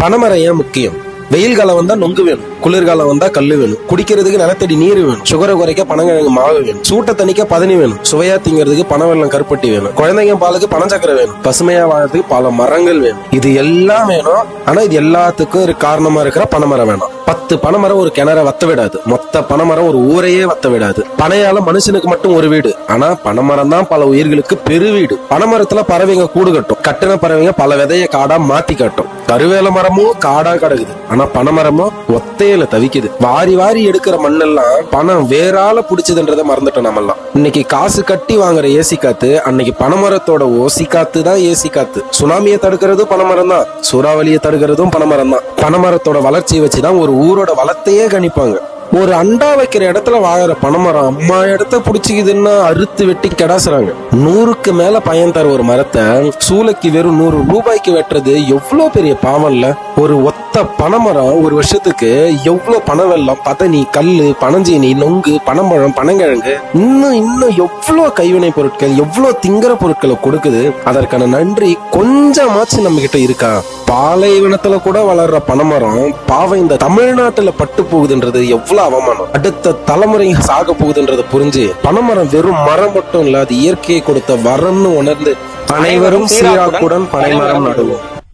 பனைமரம் ஏன் முக்கியம்? வெயில் காலம் வந்தா நொங்கு வேணும், குளிர்காலம் வந்தா கல்லு வேணும், குடிக்கிறதுக்கு நிலத்தடி நீர் வேணும், சுகரை குறைக்க பனங்கிழங்கு மாவு வேணும், சூட்டை தணிக்க பதனி வேணும், சுவையா திங்கிறதுக்கு பனவெல்லம் கருப்பட்டி வேணும், குழந்தைங்க பாலுக்கு பனச்சக்கரை வேணும், பசுமையா வாழறதுக்கு பல மரங்கள் வேணும். இது எல்லாம் வேணும். ஆனா இது எல்லாத்துக்கும் ஒரு காரணமா இருக்கிற பனைமரம் வேணும். 10 பனைமரம் ஒரு கிணற வத்த விடாது. மொத்த பனைமரம் ஒரு ஊரையே வத்த விடாது. பனையால மனுஷனுக்கு மட்டும் ஒரு வீடு, ஆனா பனைமரம் தான் பல உயிர்களுக்கு பெரு வீடு. பனைமரத்துல பறவைங்க கூடு கட்டும். கட்டின பறவைங்க பல விதைய காடா மாத்தி காட்டும். கருவேல மரமும் காடா கிடக்குது, ஆனா பனைமரமும் ஒத்தையில தவிக்குது. வாரி வாரி எடுக்கிற மண்ணெல்லாம் பணம் வேறால புடிச்சதுன்றத மறந்துட்டோம் நம்மெல்லாம். இன்னைக்கு காசு கட்டி வாங்குற ஏசி காத்து அன்னைக்கு பனைமரத்தோட ஓசி காத்து தான் ஏசி காத்து. சுனாமியை தடுக்கிறதும் பனைமரம் தான், சூறாவளியை தடுக்கிறதும் பனைமரம் தான். பனைமரத்தோட வளர்ச்சியை வச்சுதான் ஒரு ஊரோட வளத்தையே கணிப்பாங்க. ஒரு அண்டா வைக்கிற இடத்துல வாழற பனைமரம் அம்மா இடத்த புடிச்சுக்குதுன்னா அறுத்து வெட்டி கெடாசுறாங்க. 100க்கு மேல பயன் தர ஒரு மரத்தை சூளைக்கு வெறும் 100 ரூபாய்க்கு வெட்டுறது எவ்வளவு பெரிய பாவம் இல்ல? ஒரு ஒத்த பனைமரம் ஒரு வருஷத்துக்கு எவ்வளவு பனவெல்லம், பதனி, கல்லு, பனஞ்சீனி, நொங்கு, பனம்பழம், பனங்கிழங்கு, இன்னும் எவ்வளவு கைவினை பொருட்கள், எவ்வளவு திங்கிற பொருட்களை கொடுக்குது. அதற்கான நன்றி கொஞ்சமாச்சு நம்ம கிட்ட இருக்கா? பாலைவனத்துல கூட வளர்ற பனைமரம் பாவம் இந்த தமிழ்நாட்டுல பட்டு போகுதுன்றது எவ்வளவு அவமானம். அடுத்த தலைமுறை சாக போகுதுன்றத புரிஞ்சு பனைமரம் வெறும் மரம் மட்டும் இல்ல, அது இயற்கையை கொடுத்த வரம்னு உணர்ந்து அனைவரும் சீராக்குடன் பனைமரம் நடுவோம்.